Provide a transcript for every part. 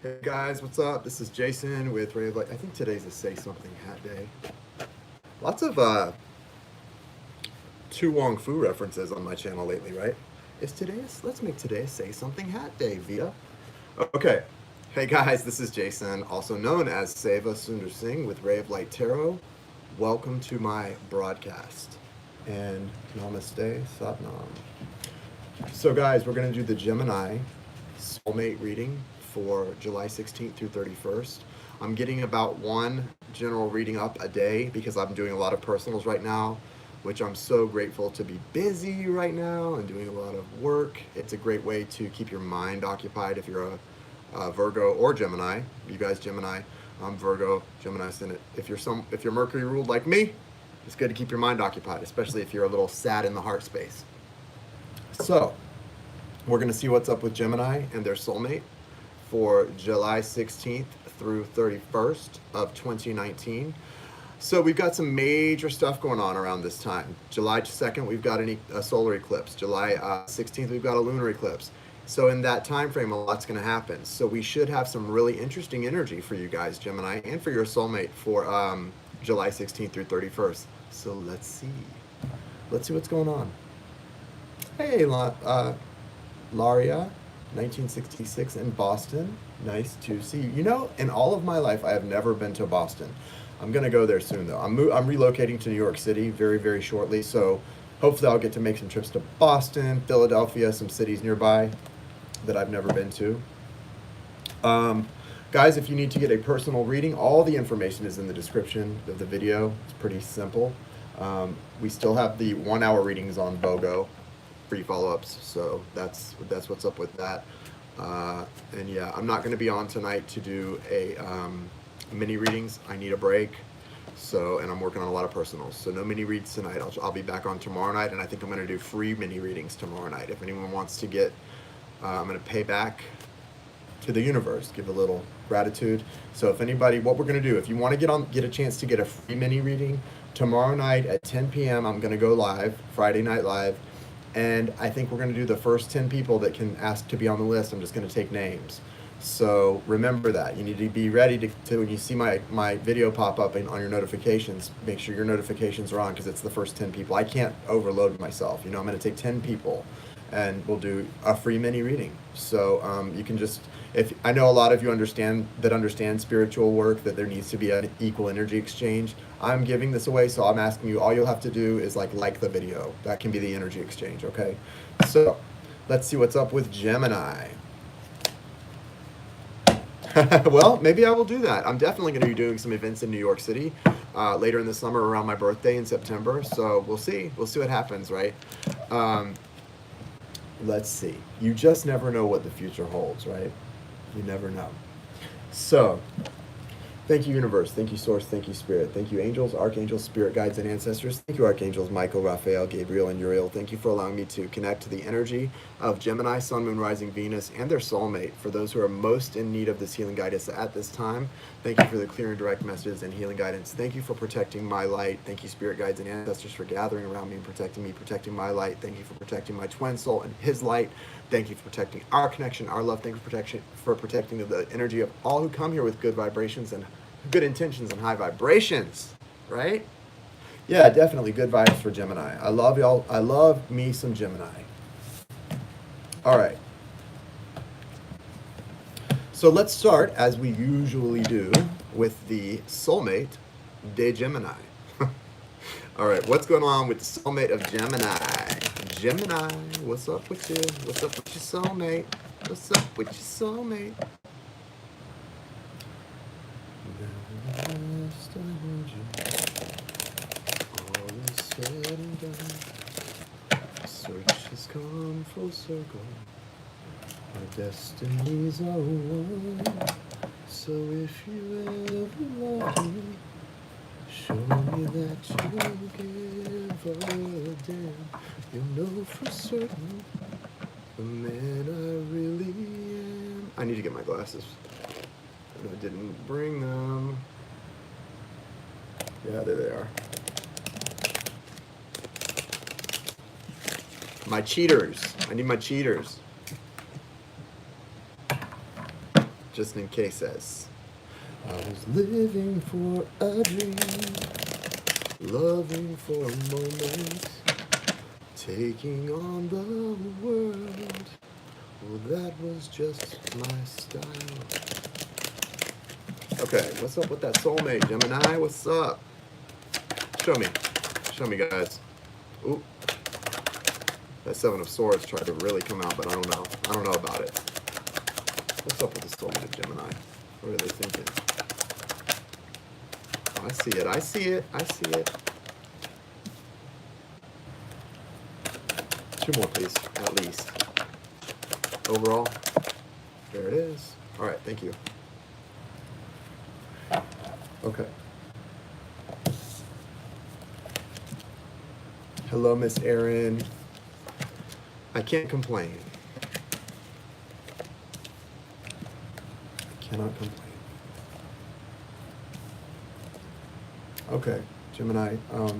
Hey guys, what's up? This is Jason with Ray of Light. I think today's a Say Something Hat Day. Lots of Tu Wong Fu references on my channel lately, right? Let's make today a Say Something Hat Day, Vita. Okay. Hey guys, this is Jason, also known as Seva Sundar Singh with Ray of Light Tarot. Welcome to my broadcast. And namaste, satnam. So guys, we're going to do the Gemini soulmate reading for July 16th through 31st. I'm getting about one general reading up a day because I'm doing a lot of personals right now, which I'm so grateful to be busy right now and doing a lot of work. It's a great way to keep your mind occupied if you're a Virgo or Gemini. You guys Gemini, I'm Virgo, Gemini ascendant. If you're Mercury ruled like me, it's good to keep your mind occupied, especially if you're a little sad in the heart space. So, we're going to see what's up with Gemini and their soulmate for July 16th through 31st of 2019. So we've got some major stuff going on around this time. July 2nd, we've got a solar eclipse. July 16th, we've got a lunar eclipse. So in that time frame, a lot's going to happen. So we should have some really interesting energy for you guys, Gemini, and for your soulmate for July 16th through 31st. So let's see. Let's see what's going on. Hey, Laria, 1966 in Boston. Nice to see you. You know, in all of my life, I have never been to Boston. I'm going to go there soon, though. I'm relocating to New York City very, very shortly. So hopefully I'll get to make some trips to Boston, Philadelphia, some cities nearby that I've never been to. Guys, if you need to get a personal reading, all the information is in the description of the video. It's pretty simple. We still have the 1 hour readings on BOGO. Free follow-ups, so that's what's up with that. And yeah, I'm not going to be on tonight to do a mini readings. I need a break, and I'm working on a lot of personals, so no mini reads tonight. I'll be back on tomorrow night, and I think I'm going to do free mini readings tomorrow night. If anyone wants to get, I'm going to pay back to the universe, give a little gratitude. So if anybody, what we're going to do, if you want to get a chance to get a free mini reading tomorrow night at 10 p.m., I'm going to go live, Friday Night Live. And I think we're going to do the first 10 people that can ask to be on the list. I'm just going to take names. So remember that. You need to be ready to when you see my video pop up on your notifications, make sure your notifications are on because it's the first 10 people. I can't overload myself. You know, I'm going to take 10 people and we'll do a free mini reading. So you can just, if I know a lot of you understand spiritual work, that there needs to be an equal energy exchange. I'm giving this away, so I'm asking you, all you'll have to do is like the video. That can be the energy exchange, okay? So let's see what's up with Gemini. Well, maybe I will do that. I'm definitely going to be doing some events in New York City later in the summer around my birthday in September. So we'll see. We'll see what happens, right? Let's see. You just never know what the future holds, right? You never know. So, thank you, universe. Thank you, source. Thank you, spirit. Thank you, angels, archangels, spirit guides, and ancestors. Thank you, archangels Michael, Raphael, Gabriel, and Uriel. Thank you for allowing me to connect to the energy of Gemini, Sun, Moon, Rising, Venus, and their soulmate. For those who are most in need of this healing guidance at this time, thank you for the clear and direct messages and healing guidance. Thank you for protecting my light. Thank you, spirit guides and ancestors, for gathering around me, protecting my light. Thank you for protecting my twin soul and his light. Thank you for protecting our connection, our love. Thank you for protecting the energy of all who come here with good vibrations and good intentions and high vibrations, right? Yeah, definitely good vibes for Gemini. I love y'all. I love me some Gemini. All right. So let's start, as we usually do, with the soulmate de Gemini. All right, what's going on with the soulmate of Gemini? Gemini, what's up with you? What's up with your soulmate? What's up with your soulmate? All is said and done. Search has come full circle. Our destinies are one. So if you ever love me, show me that you give a damn. You'll know for certain the man I really am. I need to get my glasses. I didn't bring them. Yeah, there they are. My cheaters. I need my cheaters. just in case says, I was living for a dream, loving for a moment, taking on the world. Well, that was just my style. Okay, what's up with that soulmate, Gemini? What's up? Show me, guys. Ooh, that Seven of Swords tried to really come out, but I don't know about it. What's up with the soulmate, Gemini? What are they thinking? Oh, I see it. Two more, please, at least. Overall, there it is. All right, thank you. Okay. Hello, Miss Erin. I can't complain. I cannot complain. Okay, Gemini. Hello.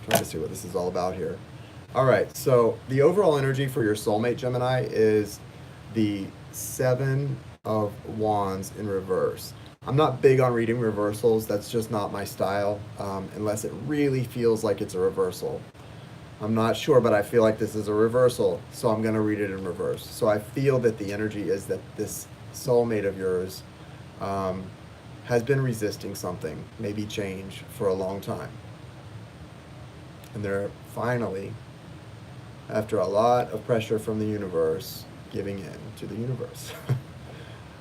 Trying to see what this is all about here. All right, so the overall energy for your soulmate, Gemini, is the Seven of Wands in reverse. I'm not big on reading reversals. That's just not my style, unless it really feels like it's a reversal. I'm not sure, but I feel like this is a reversal, so I'm going to read it in reverse. So I feel that the energy is that this soulmate of yours has been resisting something, maybe change, for a long time. And they're finally, after a lot of pressure from the universe, giving in to the universe.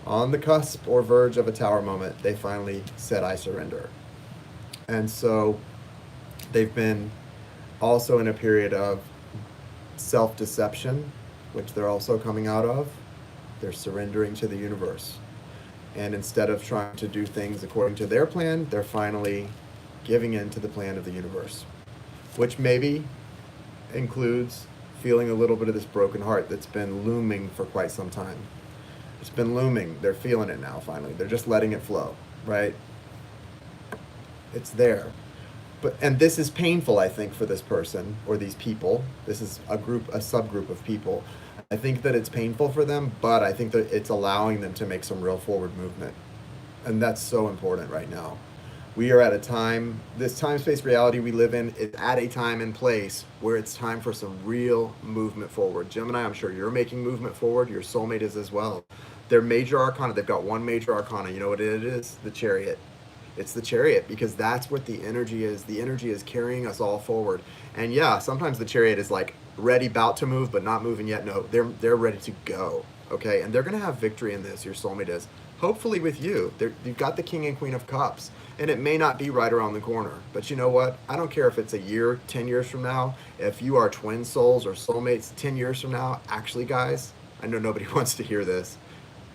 On the cusp or verge of a tower moment, they finally said, I surrender. And so they've been also in a period of self-deception, which they're also coming out of. They're surrendering to the universe. And instead of trying to do things according to their plan, they're finally giving in to the plan of the universe, which maybe includes feeling a little bit of this broken heart that's been looming for quite some time. It's been looming. They're feeling it now, finally. They're just letting it flow, right? It's there. And this is painful, I think, for this person or these people. This is a subgroup of people. I think that it's painful for them, but I think that it's allowing them to make some real forward movement. And that's so important right now. We are at a time, this time-space reality we live in is at a time and place where it's time for some real movement forward. Gemini, I'm sure you're making movement forward. Your soulmate is as well. Their major arcana, they've got one major arcana. You know what it is? The Chariot. It's the Chariot, because that's what the energy is. The energy is carrying us all forward. And yeah, sometimes the Chariot is like ready, about to move, but not moving yet. No, they're ready to go. Okay, and they're going to have victory in this. Your soulmate is. Hopefully with you. You've got the King and Queen of Cups, and it may not be right around the corner. But you know what? I don't care if it's a year, 10 years from now. If you are twin souls or soulmates 10 years from now, actually, guys, I know nobody wants to hear this,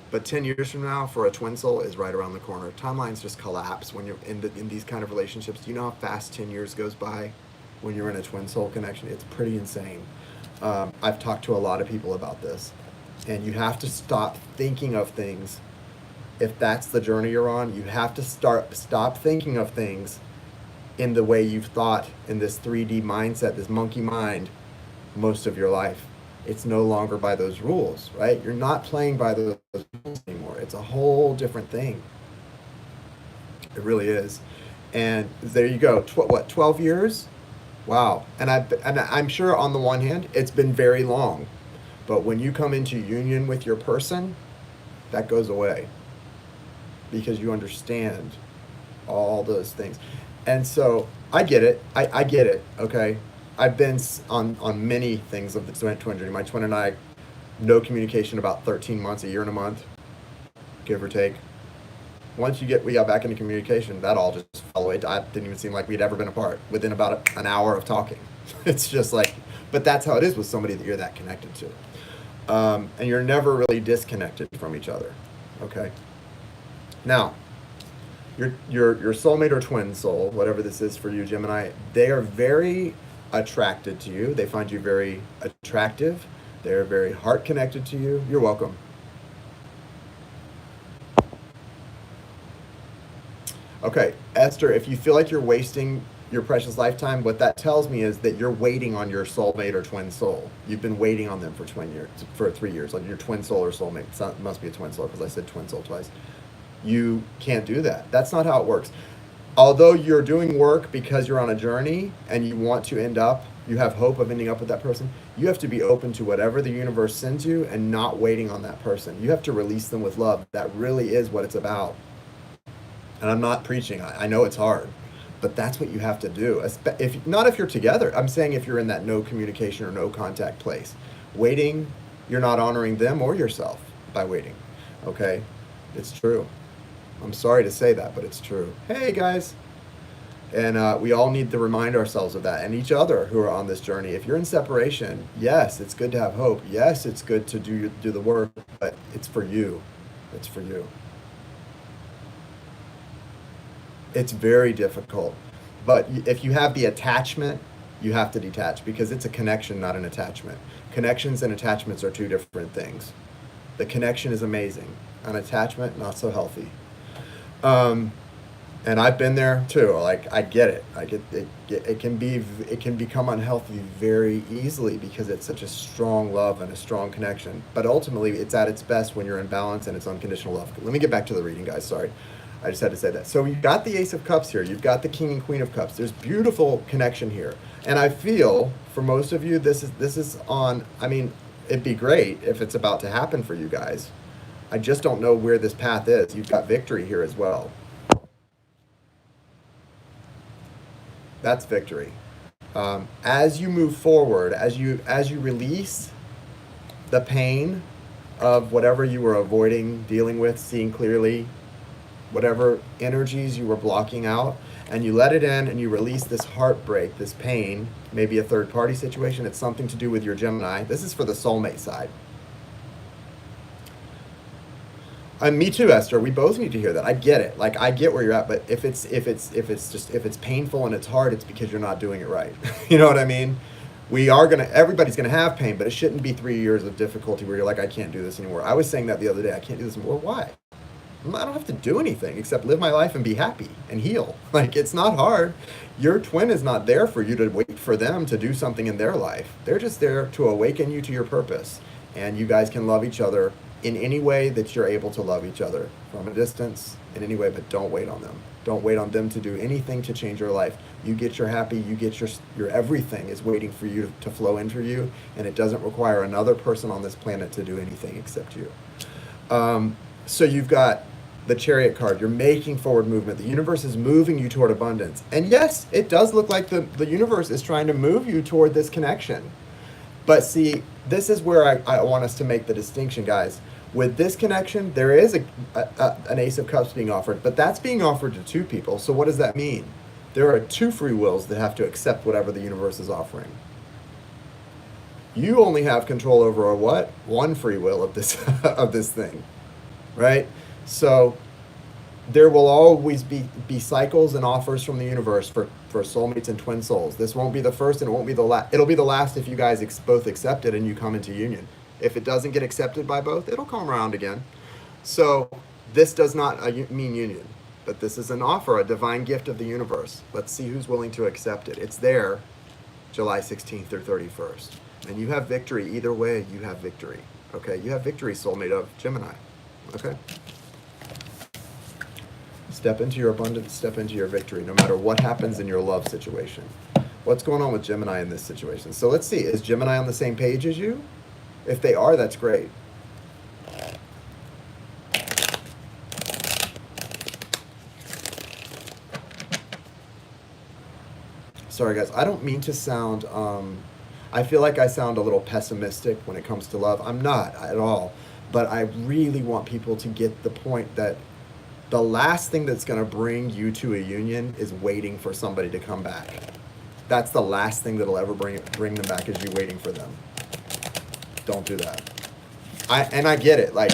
but 10 years from now for a twin soul is right around the corner. Timelines just collapse when you're in these kind of relationships. Do you know how fast 10 years goes by when you're in a twin soul connection? It's pretty insane. I've talked to a lot of people about this, and you have to stop thinking of things. If that's the journey you're on, you have to stop thinking of things in the way you've thought in this 3D mindset, this monkey mind, most of your life. It's no longer by those rules, right? You're not playing by those rules anymore. It's a whole different thing. It really is. And there you go. 12 years? Wow. And I'm sure on the one hand, it's been very long. But when you come into union with your person, that goes away, because you understand all those things. And so I get it. I get it, okay? I've been on many things of the twin journey. My twin and I, no communication about 13 months, a year and a month, give or take. Once we got back into communication, that all just fell away. It didn't even seem like we'd ever been apart within about an hour of talking. It's just like, but that's how it is with somebody that you're that connected to. And you're never really disconnected from each other, okay? Now, your soulmate or twin soul, whatever this is for you, Gemini, they are very attracted to you. They find you very attractive. They're very heart connected to you. You're welcome. Okay, Esther, if you feel like you're wasting your precious lifetime, what that tells me is that you're waiting on your soulmate or twin soul. You've been waiting on them for 3 years, like your twin soul or soulmate. It must be a twin soul because I said twin soul twice. You can't do that. That's not how it works. Although you're doing work because you're on a journey and you want to end up, you have hope of ending up with that person, you have to be open to whatever the universe sends you and not waiting on that person. You have to release them with love. That really is what it's about. And I'm not preaching. I know it's hard, but that's what you have to do. If you're together, I'm saying if you're in that no communication or no contact place. Waiting, you're not honoring them or yourself by waiting. Okay? It's true. I'm sorry to say that, but it's true. Hey, guys. And we all need to remind ourselves of that, and each other who are on this journey. If you're in separation, yes, it's good to have hope. Yes, it's good to do the work, but it's for you. It's for you. It's very difficult. But if you have the attachment, you have to detach because it's a connection, not an attachment. Connections and attachments are two different things. The connection is amazing. An attachment, not so healthy. And I've been there too. Like I get it. I get it. It can become unhealthy very easily because it's such a strong love and a strong connection. But ultimately, it's at its best when you're in balance and it's unconditional love. Let me get back to the reading, guys. Sorry, I just had to say that. So you've got the Ace of Cups here. You've got the King and Queen of Cups. There's beautiful connection here, and I feel for most of you, this is on. I mean, it'd be great if it's about to happen for you guys. I just don't know where this path is. You've got victory here as well. That's victory. As you move forward, as you release the pain of whatever you were avoiding, dealing with, seeing clearly, whatever energies you were blocking out, and you let it in and you release this heartbreak, this pain, maybe a third party situation, it's something to do with your Gemini. This is for the soulmate side. Me too, Esther. We both need to hear that. I get it. Like I get where you're at, but if it's painful and it's hard, it's because you're not doing it right. You know what I mean? Everybody's gonna have pain, but it shouldn't be 3 years of difficulty where you're like, I can't do this anymore. I was saying that the other day. I can't do this anymore. Why? I don't have to do anything except live my life and be happy and heal. Like it's not hard. Your twin is not there for you to wait for them to do something in their life. They're just there to awaken you to your purpose, and you guys can love each other in any way that you're able to love each other from a distance in any way, but don't wait on them. Don't wait on them to do anything to change your life. You get your happy, you get your everything is waiting for you to flow into you, and it doesn't require another person on this planet to do anything except you. So you've got the Chariot card. You're making forward movement. The universe is moving you toward abundance. And yes, it does look like the universe is trying to move you toward this connection. But see, this is where I want us to make the distinction, guys. With this connection, there is an Ace of Cups being offered, but that's being offered to two people. So what does that mean? There are two free wills that have to accept whatever the universe is offering. You only have control over a what? One free will of this of this thing, right? So there will always be cycles and offers from the universe for soulmates and twin souls. This won't be the first and it won't be the last. It'll be the last if you guys both accept it and you come into union. If it doesn't get accepted by both, it'll come around again. So this does not mean union, but this is an offer, a divine gift of the universe. Let's see who's willing to accept it. It's there, July 16th or 31st. And you have victory. Either way, you have victory. Okay, you have victory, soulmate of Gemini. Okay? Step into your abundance, step into your victory, no matter what happens in your love situation. What's going on with Gemini in this situation? So let's see, is Gemini on the same page as you? If they are, that's great. Sorry guys, I don't mean to sound, I feel like I sound a little pessimistic when it comes to love. I'm not at all, but I really want people to get the point that the last thing that's going to bring you to a union is waiting for somebody to come back. That's the last thing that'll ever bring them back, is you waiting for them. Don't do that. I get it. Like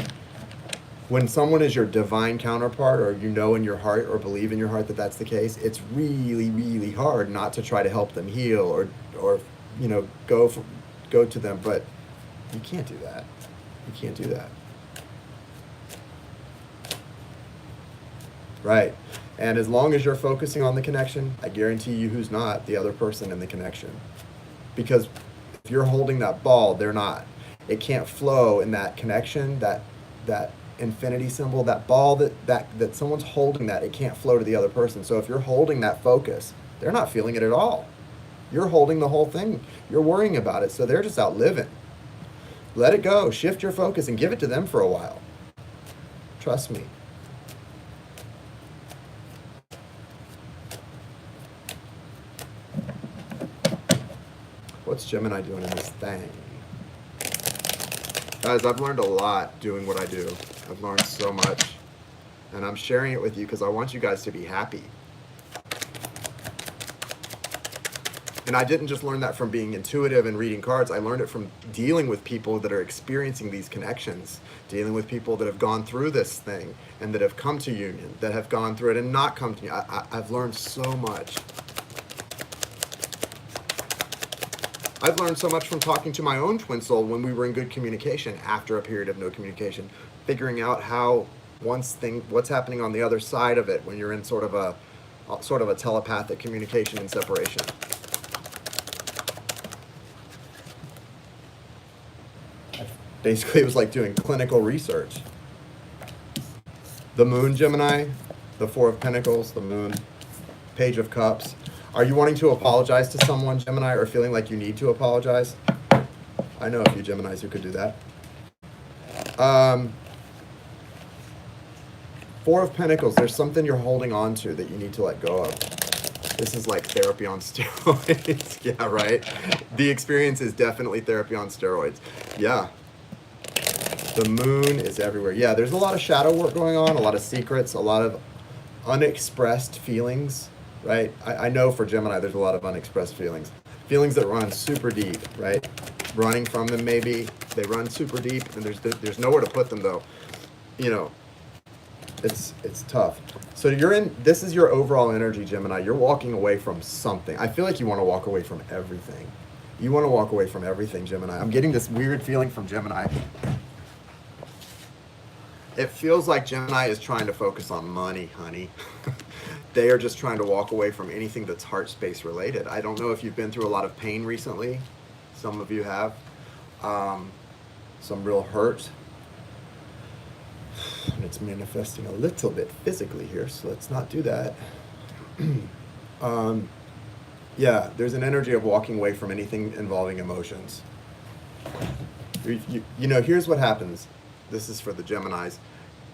when someone is your divine counterpart, or you know in your heart or believe in your heart that that's the case, it's really, really hard not to try to help them heal or you know go to them. But You can't do that. You can't do that. Right. And as long as you're focusing on the connection, I guarantee you who's not the other person in the connection. Because if you're holding that ball, they're not. It can't flow in that connection, that infinity symbol, that ball that someone's holding, that it can't flow to the other person. So if you're holding that focus, they're not feeling it at all. You're holding the whole thing. You're worrying about it, so they're just out living. Let it go. Shift your focus and give it to them for a while. Trust me. What's Gemini doing in this thing? Guys, I've learned a lot doing what I do. I've learned so much. And I'm sharing it with you because I want you guys to be happy. And I didn't just learn that from being intuitive and reading cards. I learned it from dealing with people that are experiencing these connections, dealing with people that have gone through this thing and that have come to union, that have gone through it and not come to union. I've learned so much. I've learned so much from talking to my own twin soul when we were in good communication after a period of no communication, figuring out how what's happening on the other side of it when you're in sort of a telepathic communication and separation. Basically, it was like doing clinical research. The moon, Gemini, the Four of Pentacles, the moon, Page of Cups. Are you wanting to apologize to someone, Gemini, or feeling like you need to apologize? I know a few Geminis who could do that. Four of Pentacles, there's something you're holding on to that you need to let go of. This is like therapy on steroids. Yeah, right? The experience is definitely therapy on steroids. Yeah. The moon is everywhere. Yeah, there's a lot of shadow work going on, a lot of secrets, a lot of unexpressed feelings, right? I know for Gemini, there's a lot of unexpressed feelings. Feelings that run super deep, right? Running from them, maybe. They run super deep, and there's nowhere to put them, though. You know, it's tough. So this is your overall energy, Gemini. You're walking away from something. I feel like you want to walk away from everything. You want to walk away from everything, Gemini. I'm getting this weird feeling from Gemini. It feels like Gemini is trying to focus on money, honey. They are just trying to walk away from anything that's heart space related. I don't know if you've been through a lot of pain recently. Some of you have. Some real hurt. And it's manifesting a little bit physically here, so let's not do that. Yeah, there's an energy of walking away from anything involving emotions. You know, here's what happens. This is for the Geminis,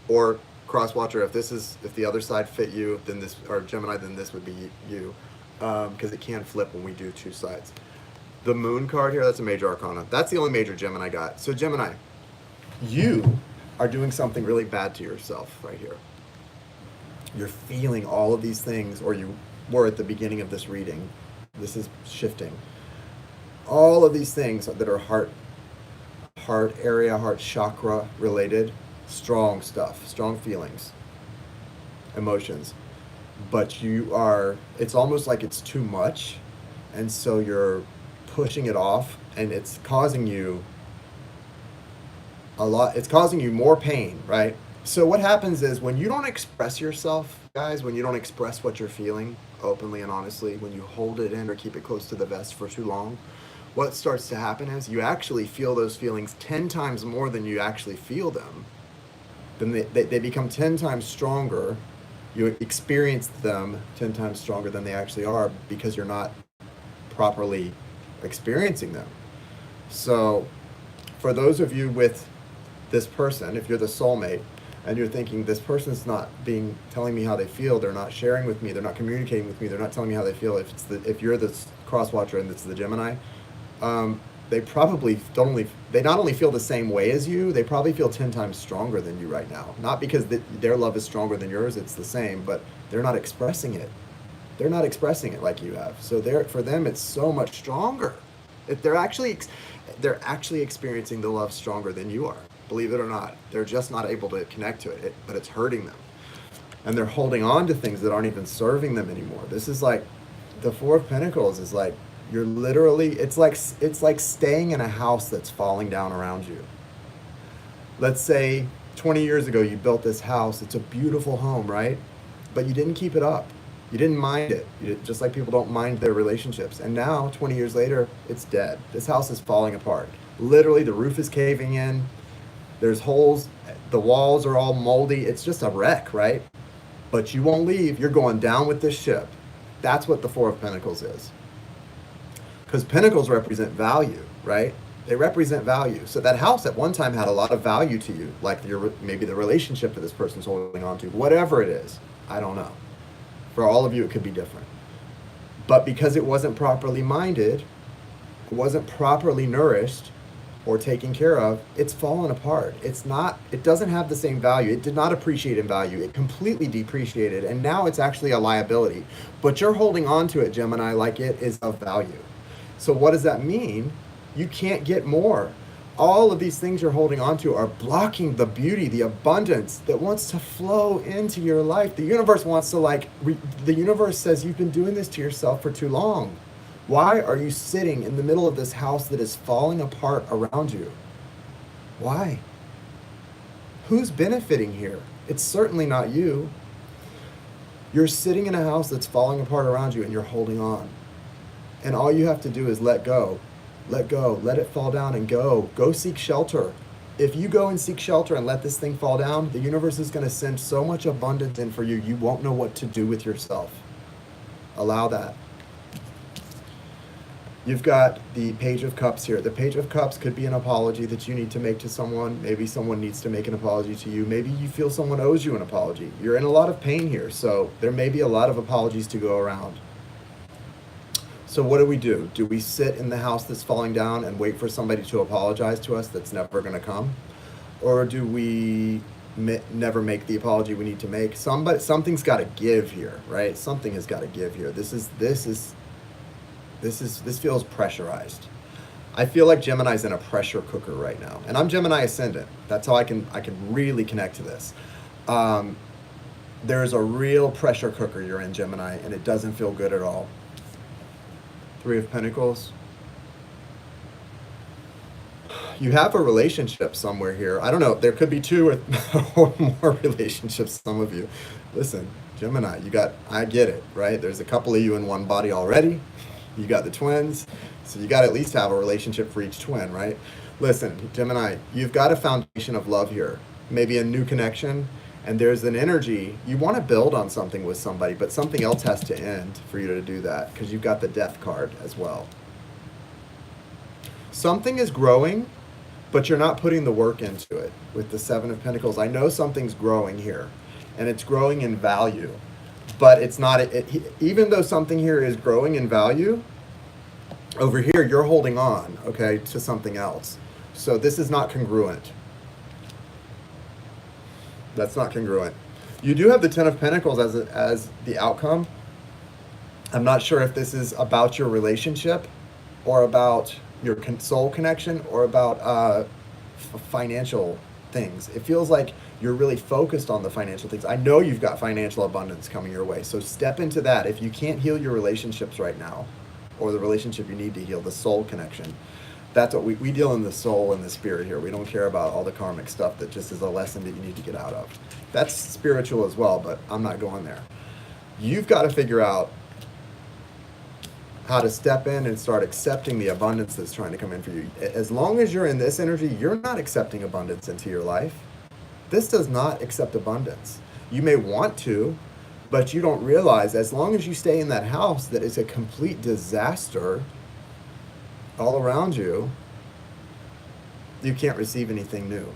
or Crosswatcher. If the other side fit you, then this, or Gemini, then this would be you, because it can flip when we do two sides. The Moon card here, that's a major arcana. That's the only major Gemini got. So Gemini, you are doing something really bad to yourself right here. You're feeling all of these things, or you were at the beginning of this reading. This is shifting. All of these things that are heart area, heart chakra related, strong stuff, strong feelings, emotions. But it's almost like it's too much, and so you're pushing it off, and it's causing you it's causing you more pain, right? So what happens is when you don't express yourself, guys, when you don't express what you're feeling openly and honestly, when you hold it in or keep it close to the vest for too long, what starts to happen is you actually feel those feelings 10 times more than you actually feel them. Then they become 10 times stronger. You experience them 10 times stronger than they actually are because you're not properly experiencing them. So for those of you with this person, if you're the soulmate and you're thinking this person's not telling me how they feel, they're not sharing with me, they're not communicating with me, they're not telling me how they feel. If you're the Crosswatcher and it's the Gemini, they probably they not only feel the same way as you, they probably feel 10 times stronger than you right now. Not because their love is stronger than yours, it's the same, but they're not expressing it. They're not expressing it like you have. So for them, it's so much stronger. They're actually experiencing the love stronger than you are. Believe it or not. They're just not able to connect to it, but it's hurting them. And they're holding on to things that aren't even serving them anymore. This is like, the Four of Pentacles is like, You're literally, it's like staying in a house that's falling down around you. Let's say 20 years ago you built this house. It's a beautiful home, right? But you didn't keep it up. You didn't mind it. Just like people don't mind their relationships. And now, 20 years later, it's dead. This house is falling apart. Literally, the roof is caving in. There's holes. The walls are all moldy. It's just a wreck, right? But you won't leave. You're going down with this ship. That's what the Four of Pentacles is. Because pentacles represent value, right? They represent value. So that house at one time had a lot of value to you, like maybe the relationship that this person's holding on to, whatever it is. I don't know. For all of you, it could be different. But because it wasn't properly minded, it wasn't properly nourished or taken care of, it's fallen apart. It doesn't have the same value. It did not appreciate in value. It completely depreciated, and now it's actually a liability. But you're holding on to it, Gemini, like it is of value. So what does that mean? You can't get more. All of these things you're holding on to are blocking the beauty, the abundance that wants to flow into your life. The universe wants to the universe says you've been doing this to yourself for too long. Why are you sitting in the middle of this house that is falling apart around you? Why? Who's benefiting here? It's certainly not you. You're sitting in a house that's falling apart around you and you're holding on. And all you have to do is let go. Let go. Let it fall down and go. Go seek shelter. If you go and seek shelter and let this thing fall down, the universe is going to send so much abundance in for you, you won't know what to do with yourself. Allow that. You've got the Page of Cups here. The Page of Cups could be an apology that you need to make to someone. Maybe someone needs to make an apology to you. Maybe you feel someone owes you an apology. You're in a lot of pain here, so there may be a lot of apologies to go around. So what do? Do we sit in the house that's falling down and wait for somebody to apologize to us that's never going to come? Or do we never make the apology we need to make? Something's got to give here, right? Something has got to give here. This feels pressurized. I feel like Gemini's in a pressure cooker right now. And I'm Gemini ascendant. That's how I can really connect to this. There's a real pressure cooker you're in, Gemini, and it doesn't feel good at all. Three of Pentacles. You have a relationship somewhere here. I don't know. There could be two or more relationships, some of you. Listen, Gemini, I get it, right? There's a couple of you in one body already. You got the twins. So you got to at least have a relationship for each twin, right? Listen, Gemini, you've got a foundation of love here. Maybe a new connection. And there's an energy, you want to build on something with somebody, but something else has to end for you to do that, because you've got the Death card as well. Something is growing, but you're not putting the work into it with the Seven of Pentacles. I know something's growing here, and it's growing in value, but it's not, even though something here is growing in value, over here you're holding on, okay, to something else. So this is not congruent. That's not congruent. You do have the Ten of Pentacles as the outcome. I'm not sure if this is about your relationship or about your soul connection or about financial things. It feels like you're really focused on the financial things. I know you've got financial abundance coming your way, so step into that. If you can't heal your relationships right now, or the relationship you need to heal, the soul connection, that's what we deal in the soul and the spirit here. We don't care about all the karmic stuff that just is a lesson that you need to get out of. That's spiritual as well, but I'm not going there. You've got to figure out how to step in and start accepting the abundance that's trying to come in for you. As long as you're in this energy, you're not accepting abundance into your life. This does not accept abundance. You may want to, but you don't realize, as long as you stay in that house that is a complete disaster all around you, you can't receive anything new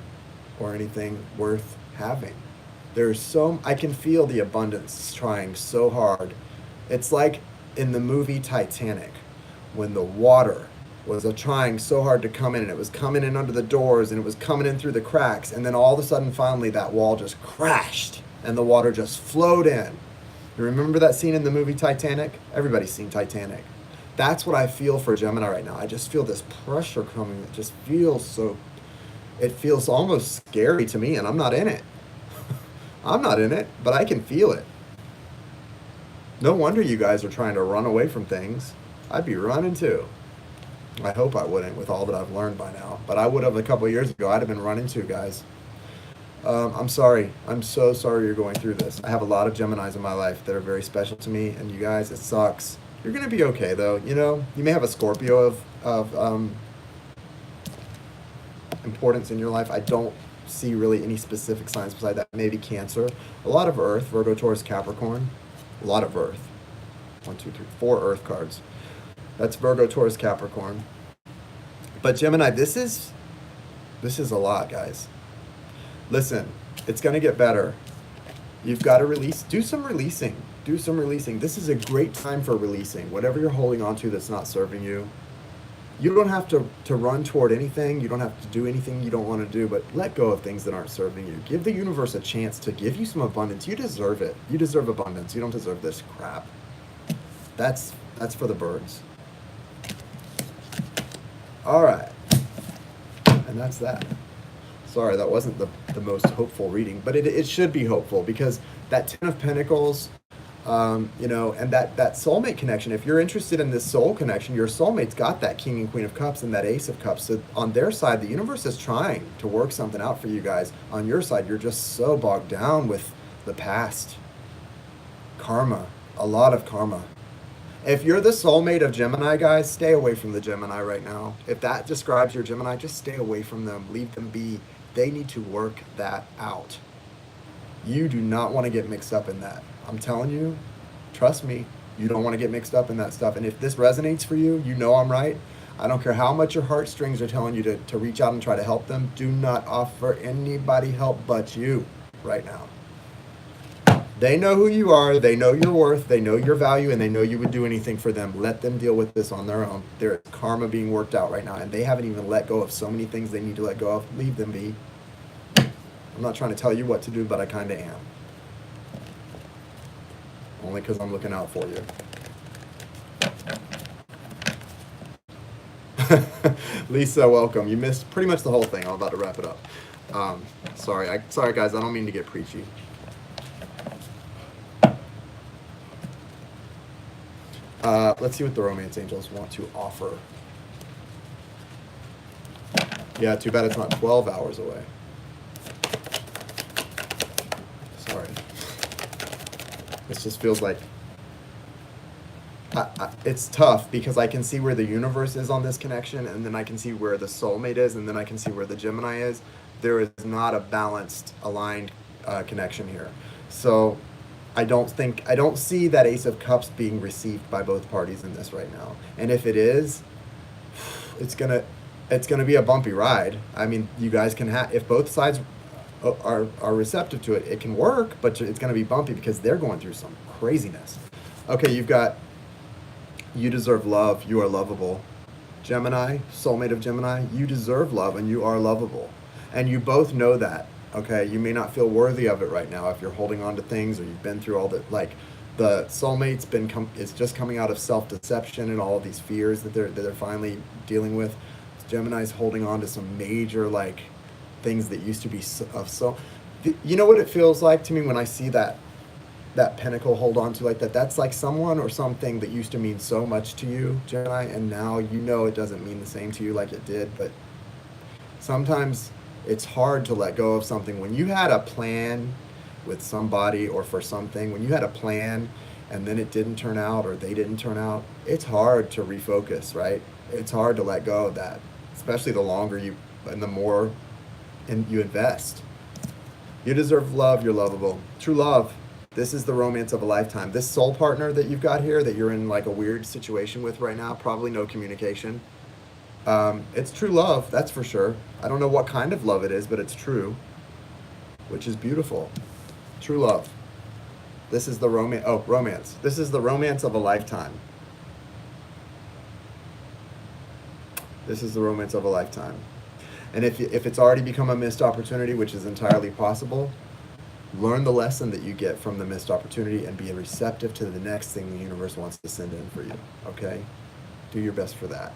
or anything worth having. I can feel the abundance trying so hard. It's like in the movie Titanic, when the water was trying so hard to come in, and it was coming in under the doors, and it was coming in through the cracks, and then all of a sudden, finally, that wall just crashed, and the water just flowed in. You remember that scene in the movie Titanic? Everybody's seen Titanic. That's what I feel for Gemini right now. I just feel this pressure coming. It just feels it feels almost scary to me, and I'm not in it. I'm not in it, but I can feel it. No wonder you guys are trying to run away from things. I'd be running too. I hope I wouldn't with all that I've learned by now, but I would have a couple of years ago. I'd have been running too, guys. I'm sorry. I'm so sorry you're going through this. I have a lot of Geminis in my life that are very special to me, and you guys, it sucks. You're gonna be okay though. You know, you may have a Scorpio of importance in your life. I don't see really any specific signs beside that. Maybe Cancer. A lot of Earth, Virgo, Taurus, Capricorn. A lot of Earth. 1, 2, 3, 4 Earth cards. That's Virgo, Taurus, Capricorn. But Gemini, this is a lot, guys. Listen, it's going to get better. You've got to release. Do some releasing. Do some releasing. This is a great time for releasing. Whatever you're holding on to that's not serving you. You don't have to run toward anything. You don't have to do anything you don't want to do, but let go of things that aren't serving you. Give the universe a chance to give you some abundance. You deserve it. You deserve abundance. You don't deserve this crap. That's for the birds. All right. And that's that. Sorry, that wasn't the most hopeful reading, but it should be hopeful because that Ten of Pentacles, you know, and that soulmate connection, if you're interested in this soul connection, your soulmate's got that King and Queen of Cups and that Ace of Cups. So on their side, the universe is trying to work something out for you guys. On your side, you're just so bogged down with the past. Karma. A lot of karma. If you're the soulmate of Gemini, guys, stay away from the Gemini right now. If that describes your Gemini, just stay away from them. Leave them be. They need to work that out. You do not want to get mixed up in that. I'm telling you, trust me, you don't want to get mixed up in that stuff. And if this resonates for you, you know I'm right. I don't care how much your heartstrings are telling you to reach out and try to help them. Do not offer anybody help but you right now. They know who you are, they know your worth, they know your value, and they know you would do anything for them. Let them deal with this on their own. There's karma being worked out right now, and they haven't even let go of so many things they need to let go of. Leave them be. I'm not trying to tell you what to do, but I kind of am. Only because I'm looking out for you. Lisa, welcome. You missed pretty much the whole thing. I'm about to wrap it up. Sorry guys, I don't mean to get preachy. Let's see what the romance angels want to offer. Yeah, too bad it's not 12 hours away. Sorry. This just feels like... it's tough because I can see where the universe is on this connection, and then I can see where the soulmate is, and then I can see where the Gemini is. There is not a balanced, aligned connection here. So... I don't see that Ace of Cups being received by both parties in this right now. And if it is, it's gonna be a bumpy ride. I mean, you guys can if both sides are receptive to it, it can work, but it's gonna be bumpy because they're going through some craziness. Okay, you've got you deserve love, you are lovable. Gemini, soulmate of Gemini, you deserve love and you are lovable. And you both know that. Okay, you may not feel worthy of it right now if you're holding on to things or you've been through all that. Like the soulmate's it's just coming out of self-deception and all of these fears that they're finally dealing with. Gemini's holding on to some major like things that used to be you know what it feels like to me when I see that pentacle hold on to like that? That's like someone or something that used to mean so much to you, Gemini, and now you know it doesn't mean the same to you like it did. But sometimes it's hard to let go of something. When you had a plan with somebody or for something, when you had a plan and then it didn't turn out or they didn't turn out, it's hard to refocus, right? It's hard to let go of that, especially the longer and the more you invest. You deserve love, you're lovable. True love, this is the romance of a lifetime. This soul partner that you've got here that you're in like a weird situation with right now, probably no communication. It's true love, that's for sure. I don't know what kind of love it is, but it's true, which is beautiful. True love. This is the romance. This is the romance of a lifetime. This is the romance of a lifetime. And if it's already become a missed opportunity, which is entirely possible, learn the lesson that you get from the missed opportunity and be receptive to the next thing the universe wants to send in for you, okay? Do your best for that.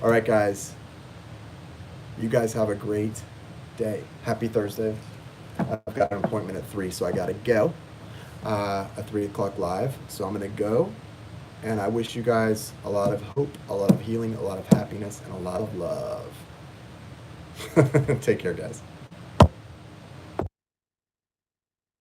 All right, guys. You guys have a great day. Happy Thursday. I've got an appointment at 3, so I got to go. At 3 o'clock live. So I'm going to go. And I wish you guys a lot of hope, a lot of healing, a lot of happiness, and a lot of love. Take care, guys.